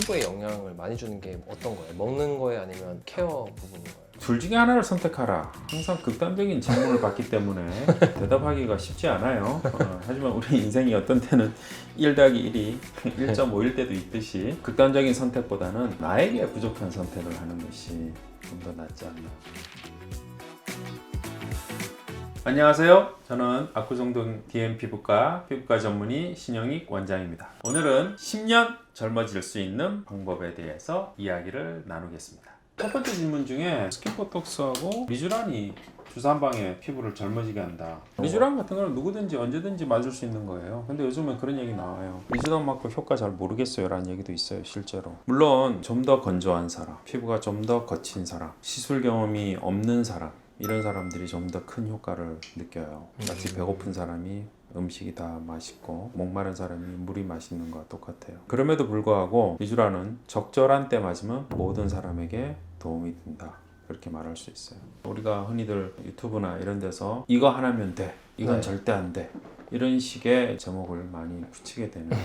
피부에 영향을 많이 주는 게 어떤 거예요? 먹는 거예요? 아니면 케어 부분인 거예요? 둘 중에 하나를 선택하라. 항상 극단적인 질문을 받기 때문에 대답하기가 쉽지 않아요. 하지만 우리 인생이 어떤 때는 1 더하기 1이 1.5일 때도 있듯이 극단적인 선택보다는 나에게 부족한 선택을 하는 것이 좀 더 낫지 않나. 안녕하세요. 저는 압구정동 DM 피부과 전문의 신영익 원장입니다. 오늘은 10년 젊어질 수 있는 방법에 대해서 이야기를 나누겠습니다. 첫 번째 질문 중에 스킨보톡스하고 리쥬란이 주사 한 방에 피부를 젊어지게 한다. 리쥬란 같은 거는 누구든지 언제든지 맞을 수 있는 거예요. 근데 요즘은 그런 얘기 나와요. 리쥬란 맞고 효과 잘 모르겠어요 라는 얘기도 있어요. 실제로. 물론 좀 더 건조한 사람, 피부가 좀 더 거친 사람, 시술 경험이 없는 사람, 이런 사람들이 좀 더 큰 효과를 느껴요. 마치 배고픈 사람이 음식이 다 맛있고 목마른 사람이 물이 맛있는 거와 똑같아요. 그럼에도 불구하고 리쥬란은 적절한 때 맞으면 모든 사람에게 도움이 된다. 그렇게 말할 수 있어요. 우리가 흔히들 유튜브나 이런 데서 이거 하나면 돼, 이건 절대 안 돼, 이런 식의 제목을 많이 붙이게 되는데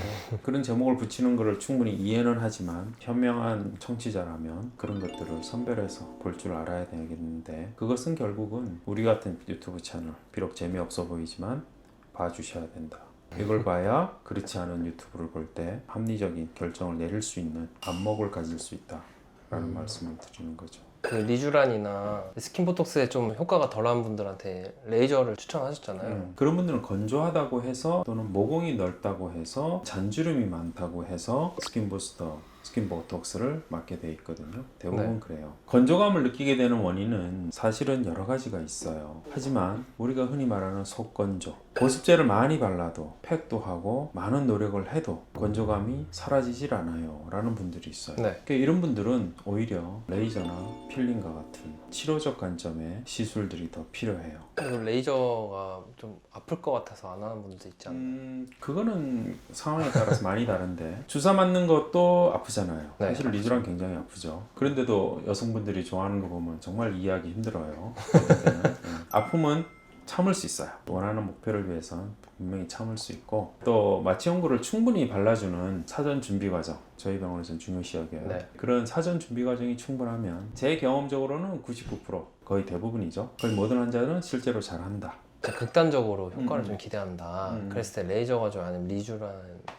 그런 제목을 붙이는 것을 충분히 이해는 하지만 현명한 청취자라면 그런 것들을 선별해서 볼 줄 알아야 되겠는데, 그것은 결국은 우리 같은 유튜브 채널, 비록 재미없어 보이지만 봐주셔야 된다. 이걸 봐야 그렇지 않은 유튜브를 볼 때 합리적인 결정을 내릴 수 있는 안목을 가질 수 있다라는 말씀을 드리는 거죠. 그 리쥬란이나 스킨보톡스에 좀 효과가 덜한 분들한테 레이저를 추천하셨잖아요. 그런 분들은 건조하다고 해서 또는 모공이 넓다고 해서 잔주름이 많다고 해서 스킨부스터, 스킨보톡스를 맞게 돼 있거든요. 대부분 그래요. 건조감을 느끼게 되는 원인은 사실은 여러 가지가 있어요. 하지만 우리가 흔히 말하는 속건조, 보습제를 많이 발라도 팩도 하고 많은 노력을 해도 건조감이 사라지질 않아요 라는 분들이 있어요. 그러니까 이런 분들은 오히려 레이저나 필링과 같은 치료적 관점의 시술들이 더 필요해요. 그래서 레이저가 좀 아플 것 같아서 안 하는 분도 있지 않나요? 그거는 상황에 따라서 많이 다른데 주사 맞는 것도 아프잖아요. 사실 리쥬란 굉장히 아프죠. 그런데도 여성분들이 좋아하는 거 보면 정말 이해하기 힘들어요. 아픔은 참을 수 있어요. 원하는 목표를 위해서는 분명히 참을 수 있고, 또 마취 연고를 충분히 발라주는 사전 준비 과정, 저희 병원에서는 중요시 여겨요. 그런 사전 준비 과정이 충분하면 제 경험적으로는 99%, 거의 대부분이죠. 거의 모든 환자는 실제로 잘한다. 극단적으로 효과를 좀 기대한다. 그랬을 때 레이저가 좋아요? 아니면 리쥬란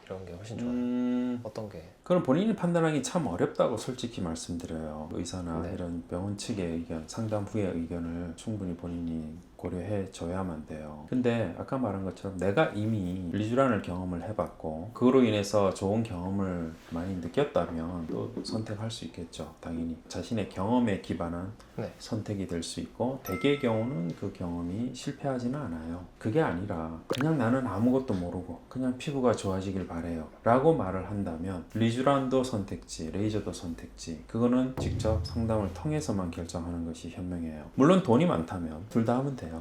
이런 게 훨씬 좋아요? 어떤 게? 그럼 본인이 판단하기 참 어렵다고 솔직히 말씀드려요. 의사나 이런 병원 측의 의견, 상담 후의 의견을 충분히 본인이 고려해 줘야만 돼요. 근데 아까 말한 것처럼 내가 이미 리쥬란을 경험을 해봤고 그로 인해서 좋은 경험을 많이 느꼈다면 또 선택할 수 있겠죠. 당연히 자신의 경험에 기반한 선택이 될 수 있고, 대개의 경우는 그 경험이 실패하지는 않아요. 그게 아니라 그냥 나는 아무것도 모르고 그냥 피부가 좋아지길 바래요 라고 말을 한다면 리쥬란도 선택지, 레이저도 선택지, 그거는 직접 상담을 통해서만 결정하는 것이 현명해요. 물론 돈이 많다면 둘 다 하면 돼요.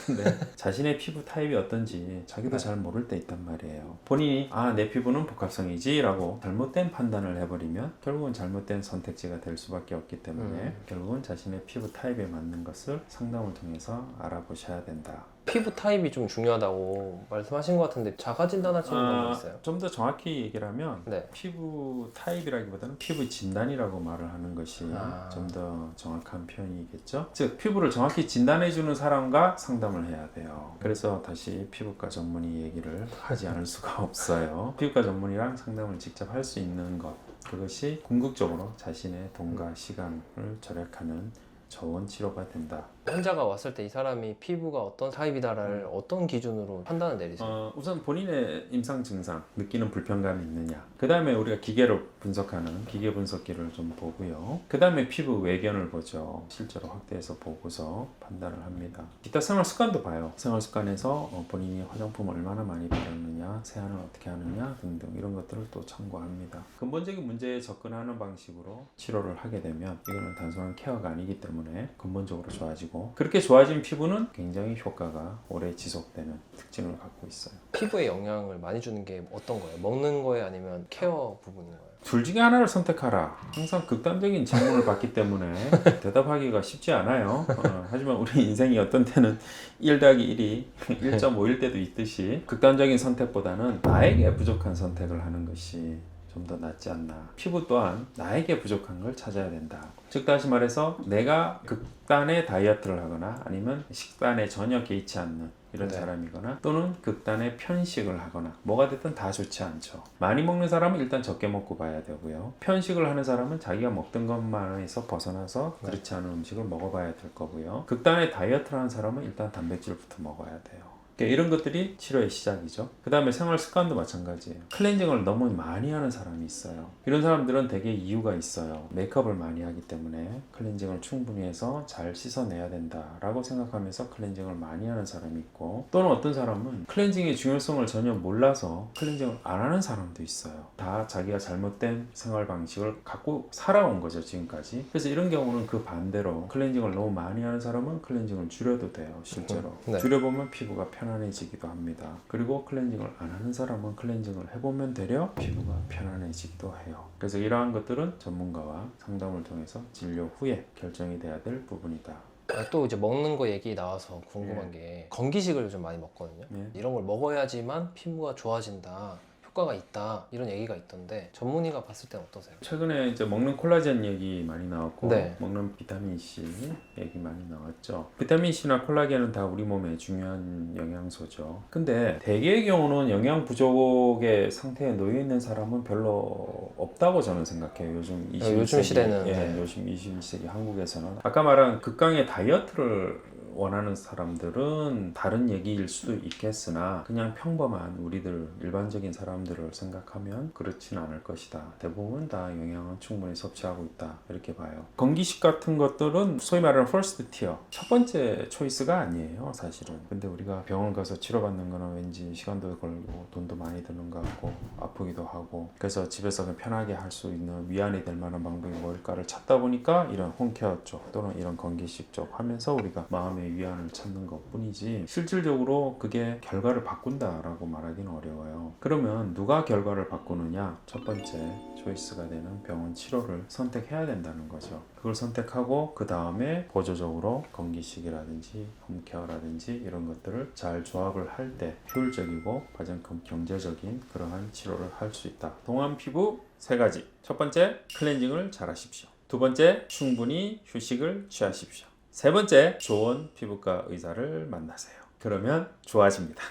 근데 자신의 피부 타입이 어떤지 자기도 잘 모를 때 있단 말이에요. 본인이 내 피부는 복합성이지 라고 잘못된 판단을 해버리면 결국은 잘못된 선택지가 될 수밖에 없기 때문에 결국은 자신의 피부 타입에 맞는 것을 상담을 통해서 알아보셔야 된다. 피부 타입이 좀 중요하다고 말씀하신 것 같은데 자가 진단하시는 건 있어요? 좀 더 정확히 얘기를 하면 피부 타입이라기보다는 피부 진단이라고 말을 하는 것이 좀 더 정확한 표현이겠죠. 즉 피부를 정확히 진단해주는 사람과 상담을 해야 돼요. 그래서 다시 피부과 전문의 얘기를 하지 않을 수가 없어요. 피부과 전문의랑 상담을 직접 할 수 있는 것, 그것이 궁극적으로 자신의 돈과 시간을 절약하는 좋은 치료가 된다. 환자가 왔을 때 이 사람이 피부가 어떤 타입이다를 어떤 기준으로 판단을 내리세요? 우선 본인의 임상 증상, 느끼는 불편감이 있느냐, 그 다음에 우리가 기계로 분석하는 기계 분석기를 좀 보고요, 그 다음에 피부 외견을 보죠. 실제로 확대해서 보고서 판단을 합니다. 기타 생활 습관도 봐요. 생활 습관에서 본인이 화장품을 얼마나 많이 바르느냐, 세안을 어떻게 하느냐 등등 이런 것들을 또 참고합니다. 근본적인 문제에 접근하는 방식으로 치료를 하게 되면 이거는 단순한 케어가 아니기 때문에 근본적으로 좋아지고, 그렇게 좋아진 피부는 굉장히 효과가 오래 지속되는 특징을 갖고 있어요. 피부에 영향을 많이 주는 게 어떤 거예요? 먹는 거예요? 아니면 케어 부분인 거예요? 둘 중에 하나를 선택하라. 항상 극단적인 질문을 받기 때문에 대답하기가 쉽지 않아요. 하지만 우리 인생이 어떤 때는 1 더하기 1이 1.5일 때도 있듯이 극단적인 선택보다는 나에게 부족한 선택을 하는 것이 좀 더 낫지 않나. 피부 또한 나에게 부족한 걸 찾아야 된다. 즉 다시 말해서 내가 극단의 다이어트를 하거나 아니면 식단에 전혀 개의치 않는 이런 네. 사람이거나 또는 극단의 편식을 하거나 뭐가 됐든 다 좋지 않죠. 많이 먹는 사람은 일단 적게 먹고 봐야 되고요. 편식을 하는 사람은 자기가 먹던 것만에서 벗어나서 그렇지 않은 음식을 먹어봐야 될 거고요. 극단의 다이어트를 하는 사람은 일단 단백질부터 먹어야 돼요. 이런 것들이 치료의 시작이죠. 그 다음에 생활 습관도 마찬가지예요. 클렌징을 너무 많이 하는 사람이 있어요. 이런 사람들은 되게 이유가 있어요. 메이크업을 많이 하기 때문에 클렌징을 충분히 해서 잘 씻어내야 된다라고 생각하면서 클렌징을 많이 하는 사람이 있고, 또는 어떤 사람은 클렌징의 중요성을 전혀 몰라서 클렌징을 안 하는 사람도 있어요. 다 자기가 잘못된 생활 방식을 갖고 살아온 거죠, 지금까지. 그래서 이런 경우는 그 반대로 클렌징을 너무 많이 하는 사람은 클렌징을 줄여도 돼요, 실제로. 네. 줄여보면 피부가 편안해지기도 합니다. 그리고 클렌징을 안 하는 사람은 클렌징을 해보면 되려 피부가 편안해지기도 해요. 그래서 이러한 것들은 전문가와 상담을 통해서 진료 후에 결정이 돼야 될 부분이다. 또 이제 먹는 거 얘기 나와서 궁금한 게 건기식을 요즘 많이 먹거든요. 이런 걸 먹어야지만 피부가 좋아진다, 효과가 있다, 이런 얘기가 있던데 전문의가 봤을 땐 어떠세요? 최근에 이제 먹는 콜라겐 얘기 많이 나왔고 네. 먹는 비타민 C 얘기 많이 나왔죠. 비타민 C나 콜라겐은 다 우리 몸에 중요한 영양소죠. 근데 대개의 경우는 영양 부족의 상태에 놓여 있는 사람은 별로 없다고 저는 생각해요. 요즘 21세기, 요즘 시대는 요즘 21세기 한국에서는 아까 말한 극강의 다이어트를 원하는 사람들은 다른 얘기일 수도 있겠으나 그냥 평범한 우리들 일반적인 사람들을 생각하면 그렇지는 않을 것이다. 대부분 다 영양은 충분히 섭취하고 있다, 이렇게 봐요. 건기식 같은 것들은 소위 말하는 퍼스트 티어, 첫 번째 초이스가 아니에요, 사실은. 근데 우리가 병원 가서 치료받는 거는 왠지 시간도 걸고 돈도 많이 드는 것 같고 아프기도 하고, 그래서 집에서 그냥 편하게 할 수 있는 위안이 될 만한 방법이 뭘까를 찾다 보니까 이런 홈케어 쪽 또는 이런 건기식 쪽 하면서 우리가 마음의 위안을 찾는 것 뿐이지 실질적으로 그게 결과를 바꾼다라고 말하기는 어려워요. 그러면 누가 결과를 바꾸느냐? 첫 번째 초이스가 되는 병원 치료를 선택해야 된다는 거죠. 그걸 선택하고 그 다음에 보조적으로 건기식이라든지 홈케어라든지 이런 것들을 잘 조합을 할 때 효율적이고 가장 경제적인 그러한 치료를 할 수 있다. 동안 피부 3가지. 첫 번째, 클렌징을 잘 하십시오. 두 번째, 충분히 휴식을 취하십시오. 세 번째, 좋은 피부과 의사를 만나세요. 그러면 좋아집니다.